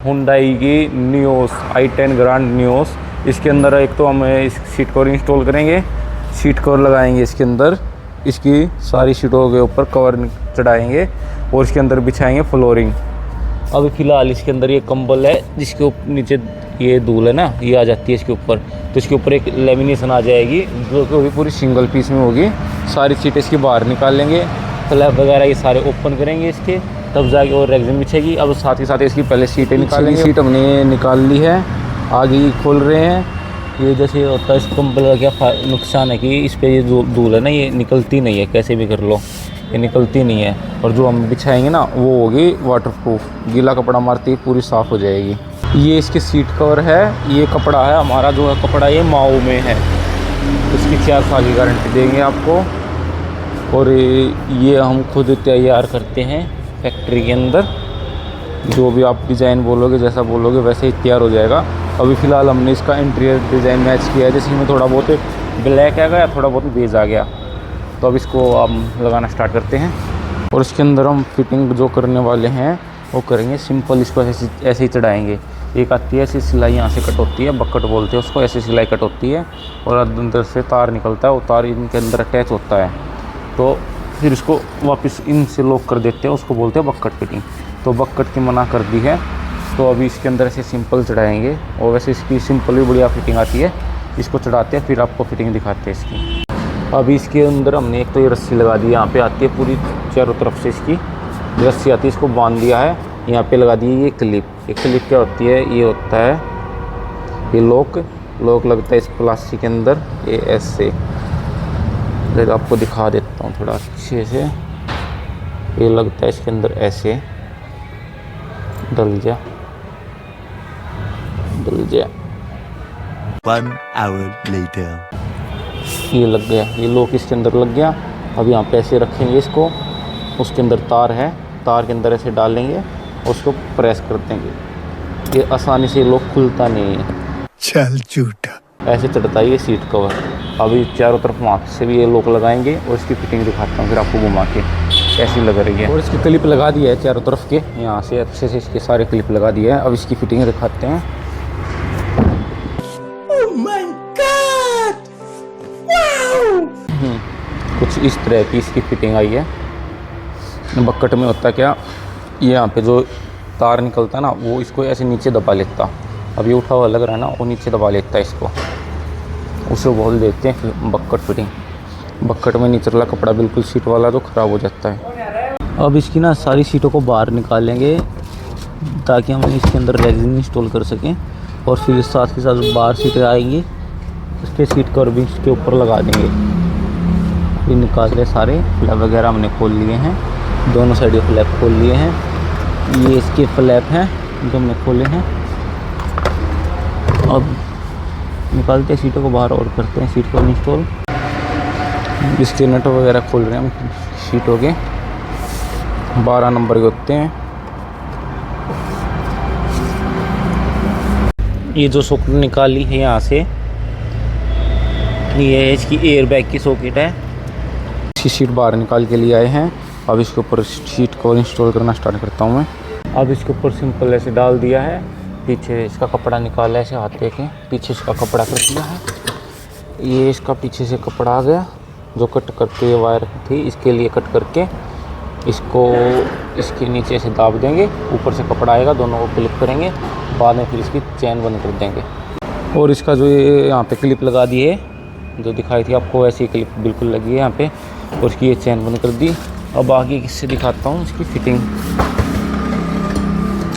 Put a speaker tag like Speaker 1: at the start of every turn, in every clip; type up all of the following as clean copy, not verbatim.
Speaker 1: Hyundai की Nios i10 grand Nios. इसके अंदर एक तो हम इस सीट कवर इंस्टॉल करेंगे, सीट कवर लगाएंगे इसके अंदर, इसकी सारी सीटों के ऊपर कवर चढ़ाएंगे और इसके अंदर बिछाएंगे फ्लोरिंग। अभी फ़िलहाल इसके अंदर ये कंबल है जिसके नीचे ये धूल है ना, ये आ जाती है इसके ऊपर, तो इसके ऊपर एक लेमिनेशन आ जाएगी जो कि भी पूरी सिंगल पीस में होगी। सारी सीटें इसकी बाहर निकाल लेंगे, फ्लैप वगैरह ये सारे ओपन करेंगे इसके, तब जाके और रेगजिन बिछेगी। अब साथ ही साथ इसकी पहले सीटें निकालेंगे। सीट हमने निकाल ली है, आगे खोल रहे हैं। ये जैसे होता है इस कंबल का क्या नुकसान है कि इस पर ये धूल है ना, ये निकलती नहीं है, कैसे भी कर लो ये निकलती नहीं है। और जो हम बिछाएंगे ना वो होगी वाटरप्रूफ, गीला कपड़ा मारती पूरी साफ़ हो जाएगी। ये इसकी सीट कवर है, ये कपड़ा है हमारा जो है कपड़ा ये माओ में है, इसकी 4 साल की गारंटी देंगे आपको। और ये हम खुद तैयार करते हैं फैक्ट्री के अंदर, जो भी आप डिज़ाइन बोलोगे जैसा बोलोगे वैसे ही तैयार हो जाएगा। अभी फ़िलहाल हमने इसका इंटीरियर डिज़ाइन मैच किया है, जैसे में थोड़ा बहुत ब्लैक आ गया, थोड़ा बहुत बेज आ गया, तो अब इसको हम लगाना स्टार्ट करते हैं। और इसके अंदर हम फिटिंग जो करने वाले हैं वो करेंगे सिंपल, इसको ऐसे ही चढ़ाएंगे। एक आती है ऐसी सिलाई, यहाँ से कट होती है, बक्कट बोलते हैं उसको, ऐसी सिलाई कट होती है और अंदर से तार निकलता है, वो तार इनके अंदर अटैच होता है, तो फिर इसको वापस इनसे लॉक कर देते हैं, उसको बोलते हैं बक्कट फिटिंग। तो बक्कट की मना कर दी है, तो अभी इसके अंदर ऐसे सिंपल चढ़ाएंगे। और वैसे इसकी सिंपल भी बढ़िया फिटिंग आती है, इसको चढ़ाते हैं फिर आपको फिटिंग दिखाते हैं इसकी। अभी इसके अंदर हमने एक तो ये रस्सी लगा दी, यहाँ पे आती है पूरी चारों तरफ से इसकी रस्सी आती है, इसको बांध दिया है। यहाँ पे लगा दी है ये क्लिप। ये क्लिप क्या होती है, ये होता है ये लॉक लगता है इस प्लास्टिक के अंदर, ये ऐसे आपको दिखा देता हूँ थोड़ा अच्छे से। ये लगता है इसके अंदर ऐसे, डल जा
Speaker 2: 1 hour later.
Speaker 1: ये लग गया, ये लॉक इसके अंदर लग गया। अब यहाँ पे ऐसे रखेंगे इसको, उसके अंदर तार है, तार के अंदर ऐसे डालेंगे, उसको प्रेस कर देंगे। ये आसानी से लॉक खुलता नहीं है,
Speaker 2: चल झूठा,
Speaker 1: ऐसे चढ़ता है ये सीट कवर। अभी चारों तरफ वहाँ से भी ये लॉक लगाएंगे और इसकी फिटिंग दिखाता हूँ फिर आपको घुमा के कैसी लग रही है। और इसकी क्लिप लगा दी है चारों तरफ के, यहाँ से अच्छे से इसके सारे क्लिप लगा दिए हैं। अब इसकी फिटिंग दिखाते हैं। कुछ इस तरह की इसकी फिटिंग आई है। बक्कट में होता क्या, ये यहाँ पे जो तार निकलता है ना वो इसको ऐसे नीचे दबा लेता, अब ये उठा हुआ लग रहा है ना, वो नीचे दबा लेता है इसको, उसे बोल देते हैं बक्कट फिटिंग। बक्कट में नीचे वाला कपड़ा बिल्कुल सीट वाला जो ख़राब हो जाता है। अब इसकी ना सारी सीटों को बाहर निकालेंगे ताकि हम इसके अंदर रेगजिन इंस्टॉल कर सकें। और फिर साथ के साथ बाहर सीटें आएंगी, उसके सीट कवर भी इसके ऊपर लगा देंगे। ये निकाल रहे सारे फ्लैप वगैरह हमने खोल लिए हैं, दोनों साइड ये फ्लैप खोल लिए हैं। ये इसके फ्लैप हैं जो हमने खोले हैं। अब निकालते हैं सीटों को बाहर और करते हैं सीट को इंस्टॉल। इसके नट वगैरह खोल रहे हैं हम, सीटों के 12 नंबर के होते हैं। ये जो सॉकेट निकाली है यहाँ से, ये है इसकी एयर बैग की सॉकेट है। इसकी सीट बाहर निकाल के लिए आए हैं। अब इसके ऊपर सीट को इंस्टॉल करना स्टार्ट करता हूँ मैं। अब इसके ऊपर सिंपल ऐसे डाल दिया है, पीछे इसका कपड़ा निकाला ऐसे हाथ देके, पीछे इसका कपड़ा कर दिया है। ये इसका पीछे से कपड़ा आ गया जो कट करके वायर थी इसके लिए कट करके इसको इसके नीचे से दाब देंगे, ऊपर से कपड़ा आएगा, दोनों को क्लिप करेंगे, बाद में फिर इसकी चैन बंद कर देंगे। और इसका जो ये यहाँ पे क्लिप लगा दी है जो दिखाई थी आपको, ऐसी क्लिप बिल्कुल लगी है यहाँ पे, और इसकी ये चैन बंद कर दी। अब आगे किससे दिखाता हूँ इसकी फिटिंग।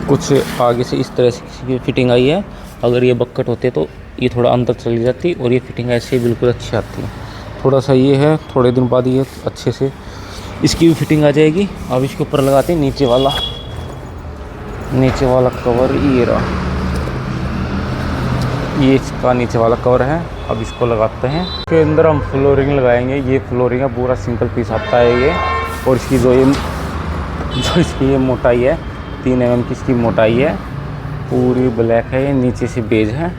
Speaker 1: कुछ आगे से इस तरह से फिटिंग आई है। अगर ये बक्कट होते तो ये थोड़ा अंदर चली जाती, और ये फिटिंग ऐसे ही बिल्कुल अच्छी आती है। थोड़ा सा ये है, थोड़े दिन बाद ये अच्छे से इसकी भी फिटिंग आ जाएगी। अब इसके ऊपर लगाते हैं नीचे वाला कवर, ये रहा, ये इसका नीचे वाला कवर है। अब इसको लगाते हैं, इसके अंदर हम फ्लोरिंग लगाएंगे। ये फ्लोरिंग है, पूरा सिंगल पीस आता है ये। और इसकी जो इसकी ये मोटाई है 3 mm की इसकी मोटाई है, पूरी ब्लैक है। ये नीचे से बेज है,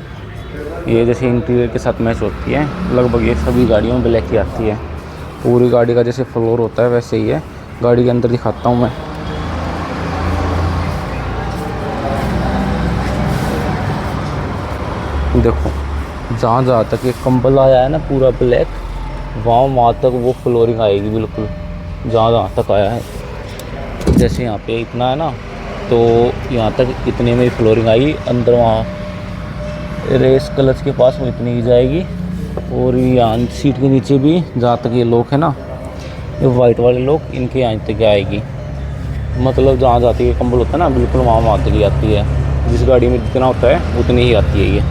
Speaker 1: ये जैसे इंटीरियर के साथ मैच होती है। लगभग ये सभी गाड़ियों में ब्लैक ही आती है। पूरी गाड़ी का जैसे फ्लोर होता है वैसे ही है। गाड़ी के अंदर दिखाता हूँ मैं। देखो जहाँ जहाँ तक ये कंबल आया है ना पूरा ब्लैक, वहाँ तक वो फ्लोरिंग आएगी बिल्कुल, जहाँ जहाँ तक आया है। जैसे यहाँ पे इतना है ना, तो यहाँ तक इतने में फ्लोरिंग आएगी, अंदर वहाँ रेस क्लच के पास वो इतनी ही जाएगी। और यहाँ सीट के नीचे भी जहाँ तक ये लॉक है ना, ये वाइट वाले लॉक, इनके यहाँ तक आएगी। मतलब जहाँ जाती है कंबल होता है ना, बिल्कुल वहाँ तक ही आती है। जिस गाड़ी में जितना होता है उतनी ही आती है ये।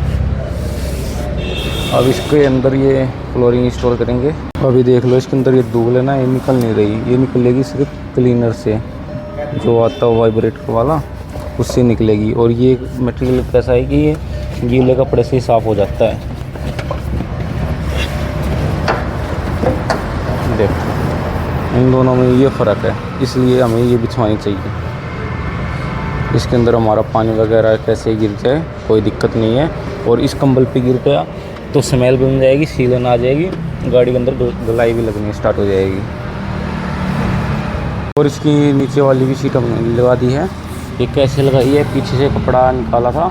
Speaker 1: अब इसके अंदर ये फ्लोरिंग इंस्टॉल करेंगे। अभी देख लो इसके अंदर ये धूल है ना, ये निकल नहीं रही, ये निकलेगी सिर्फ क्लीनर से, जो आता है वाइब्रेटर वाला, उससे निकलेगी। और ये मटेरियल कैसा है कि ये गीले कपड़े से ही साफ़ हो जाता है। देखो इन दोनों में ये फ़र्क है, इसलिए हमें ये बिछवानी चाहिए। इसके अंदर हमारा पानी वगैरह कैसे गिर जाए कोई दिक्कत नहीं है। और इस कंबल पे गिर गया तो स्मेल बन जाएगी, सीलन आ जाएगी, गाड़ी के अंदर धुलाई भी लगनी स्टार्ट हो जाएगी। और इसकी नीचे वाली भी सीट हमने लगा दी है। ये कैसे लगाई है, पीछे से कपड़ा निकाला था,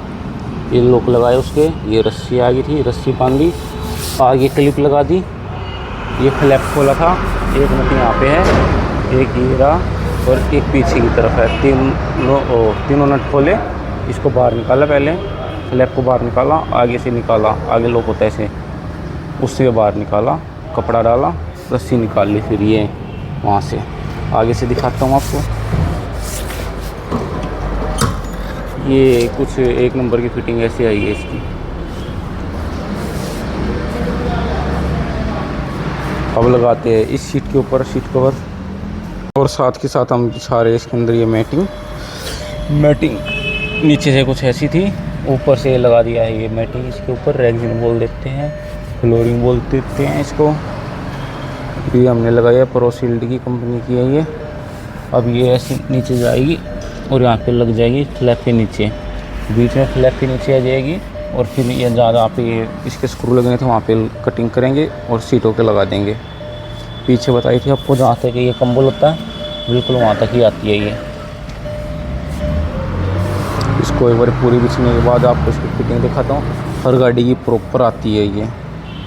Speaker 1: ये लॉक लगाए उसके, ये रस्सी आ गई थी, रस्सी बांध दी, आगे क्लिप लगा दी, ये फ्लैप खोला था, एक नट यहाँ पे है, एक हीरा और एक पीछे की तरफ है। तीनों नट खोले, इसको बाहर निकाला, पहले फ्लैप को बाहर निकाला, आगे से निकाला, आगे लॉक होता है ऐसे, उससे बाहर निकाला, कपड़ा डाला, रस्सी निकाल ली, फिर ये वहाँ से आगे से दिखाता हूँ आपको। ये कुछ एक नंबर की फिटिंग ऐसी आई है इसकी। अब लगाते हैं इस सीट के ऊपर सीट कवर, और साथ के साथ हम बिछा रहे हैं इसके अंदर ये मैटिंग नीचे से कुछ ऐसी थी, ऊपर से लगा दिया है ये मैटिंग इसके ऊपर। रेक्सिन बोल देते हैं, फ्लोरिंग बोल देते हैं इसको। ये हमने लगाया प्रोसील्ड की कंपनी की है ये। अब ये ऐसे नीचे जाएगी और यहाँ पे लग जाएगी फ्लैप के नीचे, बीच में फ्लैप के नीचे आ जाएगी। और फिर ये ज़्यादा पे इसके स्क्रू लगने थे वहाँ पे कटिंग करेंगे और सीटों के लगा देंगे। पीछे बताई थी आपको जहाँ तक ये कंबल होता है बिल्कुल वहाँ तक ही आती है ये। इसको एक बार पूरी बिछने के बाद आपको इसकी फिटिंग दिखाता हूँ। हर गाड़ी की प्रॉपर आती है ये,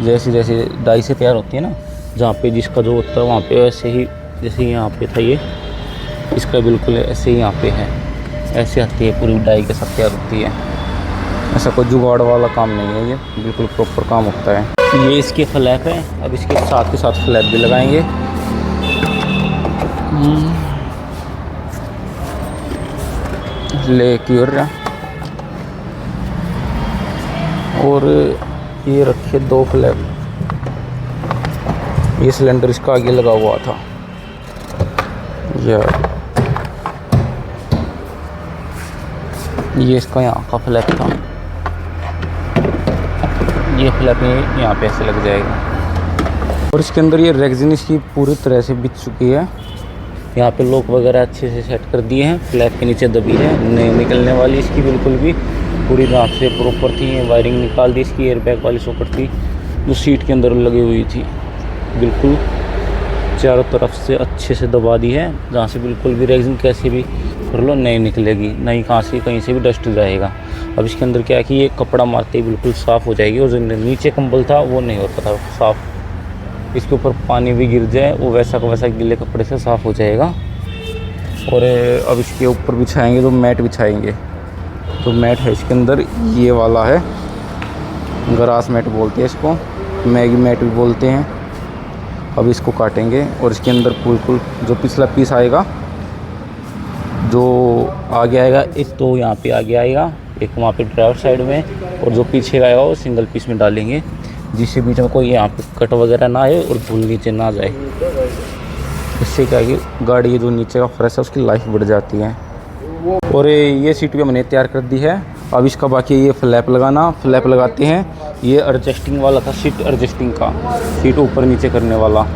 Speaker 1: जैसे जैसे डाई से तैयार होती है ना, जहाँ पे जिसका जो होता है वहाँ पे वैसे ही, जैसे यहाँ पे था ये, इसका बिल्कुल ऐसे ही यहाँ पे है, ऐसे आती है पूरी डाई के साथ तैयार होती है। ऐसा कोई जुगाड़ वाला काम नहीं है, ये बिल्कुल प्रॉपर काम होता है। ये इसके फ्लैप है, अब इसके साथ के साथ फ्लैप भी लगाएंगे। ले क्योर रहा, और ये रखे 2 फ्लैप। ये सिलेंडर इसका आगे लगा हुआ था यार, ये इसका यहाँ का फ्लैप था, ये फ्लैप यहाँ पे ऐसे लग जाएगा। और इसके अंदर ये रेक्सिन इसकी पूरी तरह से बिछ चुकी है। यहाँ पे लॉक वगैरह अच्छे से सेट कर दिए हैं, फ्लैप के नीचे दबी है, नहीं निकलने वाली इसकी बिल्कुल भी, पूरी तरह से प्रॉपर थी। वायरिंग निकाल दी इसकी, एयरबैग वाली सॉकेट थी जो सीट के अंदर लगी हुई थी, बिल्कुल चारों तरफ से अच्छे से दबा दी है, जहाँ से बिल्कुल भी रेक्सिन कैसे भी कर लो नहीं निकलेगी, नहीं कहाँ से कहीं से भी डस्ट जाएगा। अब इसके अंदर क्या है कि ये कपड़ा मारते ही बिल्कुल साफ़ हो जाएगी, और जो नीचे कंबल था वो नहीं होता था साफ़, इसके ऊपर पानी भी गिर जाए वो वैसा का वैसा गीले कपड़े से साफ़ हो जाएगा। और अब इसके ऊपर बिछाएंगे तो मैट बिछाएंगे, तो मैट है इसके अंदर ये वाला है, ग्रास मैट बोलते हैं इसको, मैगी मैट भी बोलते हैं। अब इसको काटेंगे और इसके अंदर बिल्कुल जो पिछला पीस आएगा, जो आगे आएगा, एक तो यहाँ पे आगे आएगा, एक वहाँ पे ड्राइवर साइड में, और जो पीछे आएगा वो सिंगल पीस में डालेंगे, जिससे बीच में कोई यहाँ पे कट वगैरह ना आए और धूल नीचे ना जाए। इससे क्या है कि गाड़ी की जो नीचे का फर्श है उसकी लाइफ बढ़ जाती है। और ये सीट भी हमने तैयार कर दी है। अब इसका बाकी ये फ्लैप लगाना, फ्लैप लगाते हैं। ये एडजस्टिंग वाला था, सीट एडजस्टिंग का, सीट ऊपर नीचे करने वाला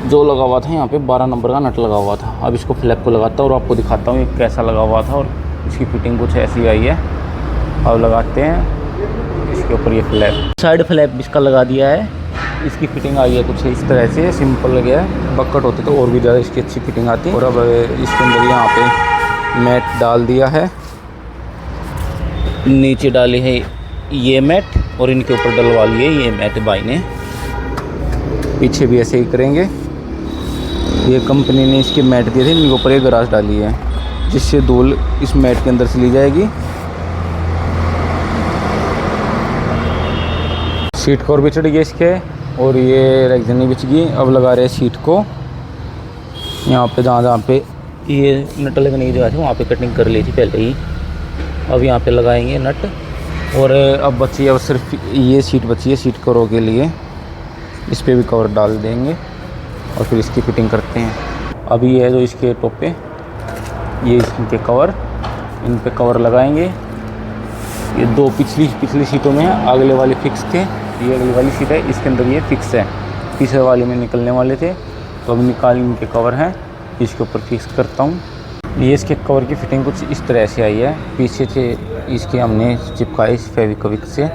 Speaker 1: जो लगा हुआ था, यहाँ पे 12 नंबर का नट लगा हुआ था। अब इसको फ्लैप को लगाता हूँ और आपको दिखाता हूँ ये कैसा लगा हुआ था, और इसकी फिटिंग कुछ ऐसी आई है। अब लगाते हैं इसके ऊपर ये फ्लैप, साइड फ्लैप इसका लगा दिया है। इसकी फिटिंग आई है कुछ इस तरह से, सिंपल लगे है। बक्कट होते तो और भी ज़्यादा इसकी अच्छी फिटिंग आती। और अब इसके अंदर यहाँ पे मैट डाल दिया है, नीचे डाली है ये मैट और इनके ऊपर डलवा लिए ये मैट भाई ने। पीछे भी ऐसे ही करेंगे। ये कंपनी ने इसके मैट दिए थे, इनके ऊपर एक ग्रास डाली है जिससे धूल इस मैट के अंदर से ली जाएगी। सीट कवर भी चढ़ गई इसके और ये रेक्जनी बिछ गई। अब लगा रहे हैं सीट को यहाँ पे, जहाँ पे ये नट लगने की जगह थी वहाँ पे कटिंग कर ली थी पहले ही। अब यहाँ पे लगाएंगे नट। और अब बची है अब सिर्फ ये सीट बची है सीट कवरों के लिए, इस पे भी कवर डाल देंगे और फिर इसकी फिटिंग करते हैं। अभी ये है जो इसके टॉप पे ये इनके कवर, इन पे कवर लगाएंगे। ये दो पिछली सीटों में है, अगले वाले फिक्स थे, ये अगली वाली सीट है इसके अंदर ये फिक्स है, पीछे वाले में निकलने वाले थे तो अब निकाल इनके कवर हैं, इसके ऊपर फिक्स करता हूँ। ये इसके कवर की फिटिंग कुछ इस तरह से आई है। पीछे से इसके हमने चिपकाए इस फेविक्विक से,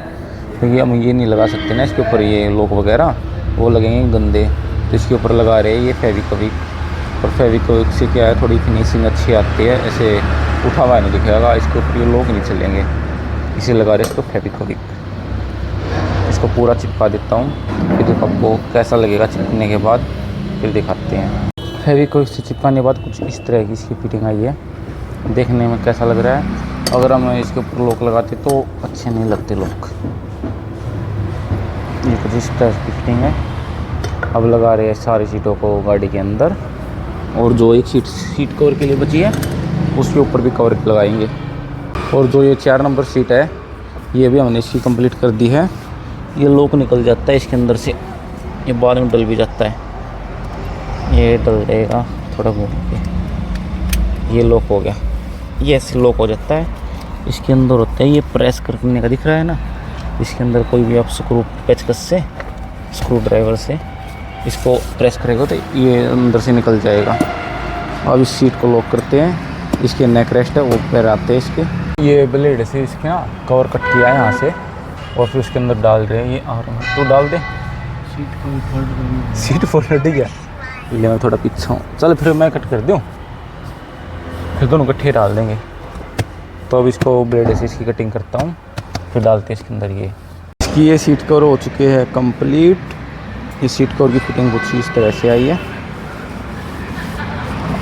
Speaker 1: क्योंकि हम ये नहीं लगा सकते ना इसके ऊपर ये लॉक वगैरह, वो लगेंगे गंदे, तो इसके ऊपर लगा रहे हैं ये फेविक्विक। और फेविक्विक से क्या है थोड़ी फिनिशिंग अच्छी आती है, ऐसे उठा हुआ नहीं दिखेगा, इसके ऊपर ये लॉक नहीं चलेंगे, इसे लगा रहे हैं इसको फेविक्विक। इसको पूरा चिपका देता हूँ, फिर आपको कैसा लगेगा चिपकने के बाद फिर दिखाते हैं। फेविक्विक से चिपकाने के बाद कुछ इस तरह की इसकी फिटिंग आई है, देखने में कैसा लग रहा है। अगर हम इसके ऊपर लॉक लगाते तो अच्छे नहीं लगते लॉक। ये कुछ इस तरह की फिटिंग है। अब लगा रहे हैं सारी सीटों को गाड़ी के अंदर, और जो एक सीट कवर के लिए बची है उसके ऊपर भी कवर लगाएंगे। और जो ये 4 नंबर सीट है ये भी हमने इसकी कंप्लीट कर दी है। ये लॉक निकल जाता है इसके अंदर से, ये बाद में डल भी जाता है, ये डल जाएगा थोड़ा घूम के, ये लॉक हो गया, ये ऐसे लॉक हो जाता है। इसके अंदर होता है ये प्रेस करने का दिख रहा है ना, इसके अंदर कोई भी आप स्क्रू पेचकस से स्क्रू ड्राइवर से इसको प्रेस करेगा तो ये अंदर से निकल जाएगा। अब इस सीट को लॉक करते हैं, इसके नेक रेस्ट है वो पैर आते हैं इसके, ये ब्लेड से इसके ना कवर कट किया है यहाँ से और फिर उसके अंदर डाल रहे हैं ये। और तो डाल दे सीट फोल्ड ठीक है, ये मैं थोड़ा पीछे हूँ, चल फिर मैं कट कर दूँ, फिर दोनों इकट्ठे डाल देंगे। तो अब इसको ब्लेड से इसकी कटिंग करता हूँ, फिर डालते हैं इसके अंदर ये। इसकी ये सीट कवर हो चुके हैं कंप्लीट। इस सीट कवर की फिटिंग कुछ इस तरह से आई है।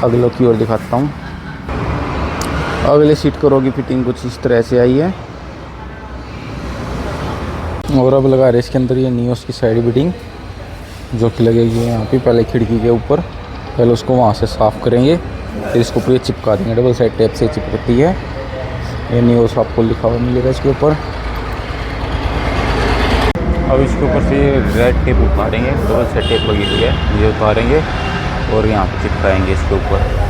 Speaker 1: अगले की ओर दिखाता हूँ, अगले सीट कवर की फिटिंग कुछ इस तरह से आई है। और अब लगा रहे इसके अंदर ये नियोस की साइड बिडिंग जो कि लगेगी यहाँ पे, पहले खिड़की के ऊपर, पहले उसको वहाँ से साफ़ करेंगे फिर इसको पूरे चिपका देंगे। डबल साइड टेप से चिपकती है, ये नियोस आपको लिखा हुआ मिलेगा इसके ऊपर। अब इसके ऊपर से रेड टेप उतारेंगे, डबल साइड टेप लगी हुई है, ये उतारेंगे और यहाँ पे चिपकाएंगे इसके ऊपर।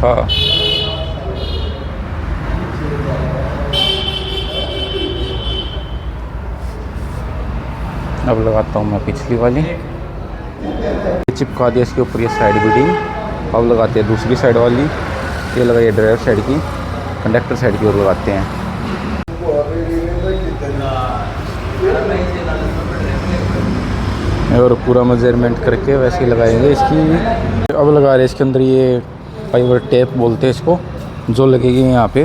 Speaker 1: हाँ अब लगाता हूँ मैं पिछली वाली, चिपका दिया इसके ऊपर ये साइड बिडिंग। अब लगाते हैं दूसरी साइड वाली, ये लगाइए ड्राइवर साइड की, कंडक्टर साइड की ओर लगाते हैं। और पूरा मेजरमेंट करके वैसे ही लगाएंगे इसकी। अब लगा रहे हैं इसके अंदर ये फाइबर टेप बोलते हैं इसको, जो लगेगी यहाँ पे,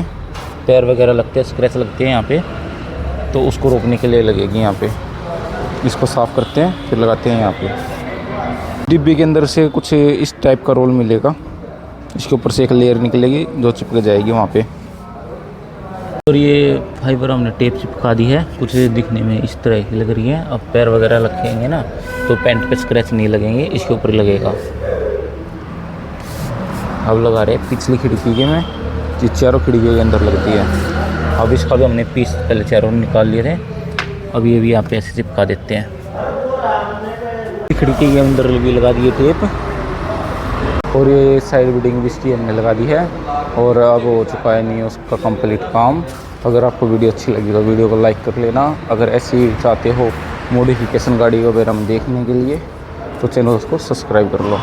Speaker 1: पैर वगैरह लगते हैं, स्क्रैच लगते हैं यहाँ पे, तो उसको रोकने के लिए लगेगी यहाँ पे। इसको साफ़ करते हैं फिर लगाते हैं यहाँ पे। डिब्बे के अंदर से कुछ इस टाइप का रोल मिलेगा, इसके ऊपर से एक लेयर निकलेगी जो चिपक जाएगी वहाँ पे। और ये फाइबर हमने टेप चिपका दी है, कुछ दिखने में इस तरह की लग रही है। अब पैर वगैरह रखेंगे ना तो पैंट पे स्क्रैच नहीं लगेंगे, इसके ऊपर लगेगा। अब लगा रहे पिछली खिड़की के में, ये चारों खिड़कियों के अंदर लगती है। अब इसका भी हमने पीस पहले चारों निकाल लिए थे, अब ये भी यहाँ पे ऐसे चिपका देते हैं। खिड़की के अंदर भी लगा दिए टेप, और ये साइड बिडिंग भी इसकी हमने लगा दी है। और अब हो चुका है नियोस का कंप्लीट काम। अगर आपको वीडियो अच्छी लगी तो वीडियो को लाइक कर लेना। अगर ऐसी चाहते हो मॉडिफिकेशन गाड़ी वगैरह में देखने के लिए तो चैनल को सब्सक्राइब कर लो।